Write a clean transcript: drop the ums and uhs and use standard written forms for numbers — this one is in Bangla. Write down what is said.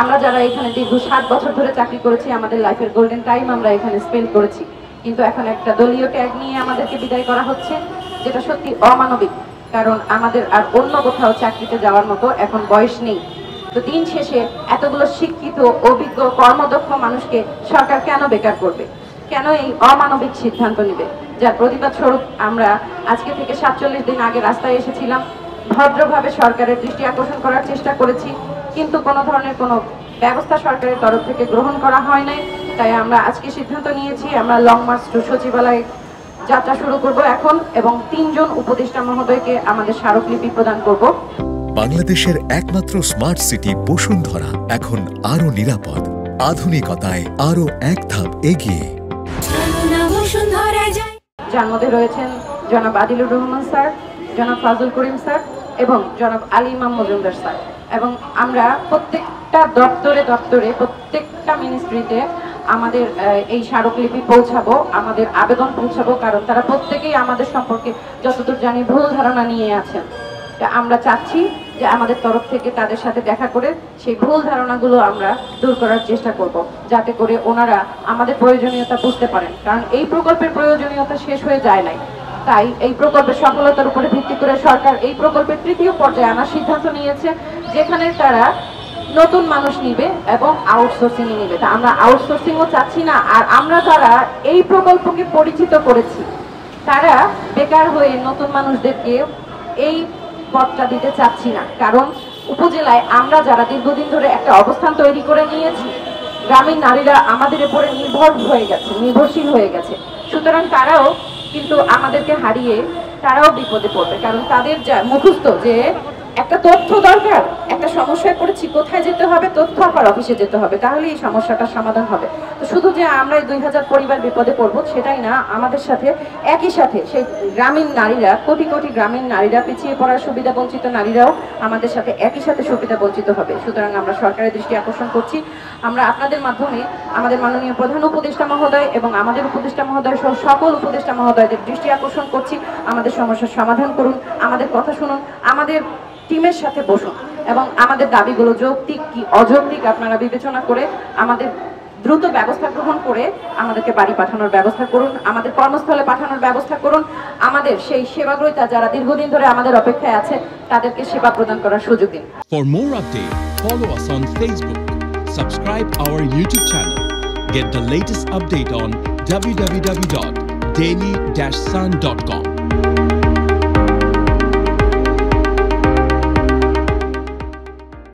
আমরা যারা এখানে দীর্ঘ 7 বছর ধরে চাকরি করেছি, আমাদের লাইফের গোল্ডেন টাইম আমরা এখানে স্পেন্ড করেছি, কিন্তু এখন একটা দলীয় ট্যাগ নিয়ে আমাদেরকে বিদায় করা হচ্ছে, যেটা সত্যি অমানবিক। কারণ আমাদের আর অন্য কোথাও চাকরিতে যাওয়ার মতো এখন বয়স নেই। তো দিন শেষে এতগুলো শিক্ষিত, অভিজ্ঞ, কর্মদক্ষ মানুষকে সরকার কেন বেকার করবে? কেন এই অমানবিক সিদ্ধান্ত নেবে? যার প্রতিবাদ স্বরূপ আমরা আজকে থেকে 47 দিন আগে রাস্তায় এসেছিলাম, ভদ্রভাবে সরকারের দৃষ্টি আকর্ষণ করার চেষ্টা করেছি, কিন্তু কোনো ধরনের কোনো ব্যবস্থা সরকারের তরফ থেকে গ্রহণ করা হয় নাই। তাই আমরা আজকে সিদ্ধান্ত নিয়েছি, আমরা লং মার্চ টু সচিবালয় যাত্রা শুরু করব এখন, এবং 3 জন উপদেষ্টা মহোদয়কে আমাদের স্মারকলিপি প্রদান করব। বাংলাদেশের একমাত্র স্মার্ট সিটি বসুন্ধরা এখন আরো নিরাপদ, আধুনিকতায় আরো এক ধাপ এগিয়ে। যার মধ্যে রয়েছেন জনাব আদিলুর রহমান স্যার, জনাব ফাজুল করিম স্যার এবং জনাব আলী ইমাম মজুমদার স্যার। এবং আমরা প্রত্যেকটা দপ্তরে প্রত্যেকটা মিনিস্ট্রিতে আমাদের এই স্মারকলিপি পৌঁছাবো, আমাদের আবেদন পৌঁছাবো, কারণ তারা প্রত্যেকেই আমাদের সম্পর্কে যতদূর জানি ভুল ধারণা নিয়ে আছেন। আমরা চাচ্ছি যে আমাদের তরফ থেকে তাদের সাথে দেখা করে সেই ভুল ধারণাগুলো আমরা দূর করার চেষ্টা করব, যাতে করে ওনারা আমাদের প্রয়োজনীয়তা বুঝতে পারেন। কারণ এই প্রকল্পের প্রয়োজনীয়তা শেষ হয়ে যায় নাই, তাই এই প্রকল্পের সফলতার উপরে ভিত্তি করে সরকার এই প্রকল্পের 3য় পর্যায়ে আনার সিদ্ধান্ত নিয়েছে, যেখানে তারা নতুন মানুষ নিবে এবং আউটসোর্সিং এ নিবে। তা আমরা আউটসোর্সিংও চাচ্ছি না। আর আমরা যারা এই প্রকল্পকে পরিচিত করেছি, তারা বেকার হয়ে নতুন মানুষদেরকে এই পদটা দিতে চাচ্ছি না। কারণ উপজেলায় আমরা যারা দীর্ঘদিন ধরে একটা অবস্থান তৈরি করে নিয়েছি, গ্রামীণ নারীরা আমাদের উপরে নির্ভরশীল হয়ে গেছে। সুতরাং তারাও কিন্তু আমাদেরকে হারিয়ে তারাও বিপদে পড়বে। কারণ তাদের যা মুখস্থ যে একটা তথ্য দরকার, একটা সমস্যায় পড়েছি, কোথায় যেতে হবে, তথ্য আবার অফিসে যেতে হবে, তাহলে এই সমস্যাটার সমাধান হবে। তো শুধু যে আমরা 2000 পরিবার বিপদে পড়বো সেটাই না, আমাদের সাথে একই সাথে সেই গ্রামীণ নারীরা, কোটি কোটি গ্রামীণ নারীরা, পিছিয়ে পড়ার সুবিধা বঞ্চিত নারীরাও আমাদের সাথে একই সাথে সুবিধা বঞ্চিত হবে। সুতরাং আমরা সরকারের দৃষ্টি আকর্ষণ করছি, আমরা আপনাদের মাধ্যমে আমাদের মাননীয় প্রধান উপদেষ্টা মহোদয় এবং আমাদের উপদেষ্টা মহোদয় সহ সকল উপদেষ্টা মহোদয়দের দৃষ্টি আকর্ষণ করছি, আমাদের সমস্যার সমাধান করুন, আমাদের কথা শুনুন, আমাদের টিমের সাথে বসুন এবং আমাদের দাবিগুলো যৌক্তিক কি অযৌক্তিক আপনারা বিবেচনা করে আমাদের দ্রুত ব্যবস্থা গ্রহণ করে আমাদেরকে বাড়ি পাঠানোর ব্যবস্থা করুন, আমাদের কর্মস্থলে পাঠানোর ব্যবস্থা করুন, আমাদের সেই সেবাগ্রহীতা যারা দীর্ঘদিন ধরে আমাদের অপেক্ষায় আছে তাদেরকে সেবা প্রদান করার সুযোগ দিন। For more updates, follow us on Facebook, subscribe our YouTube channel, get the latest update on www.daily-sun.com.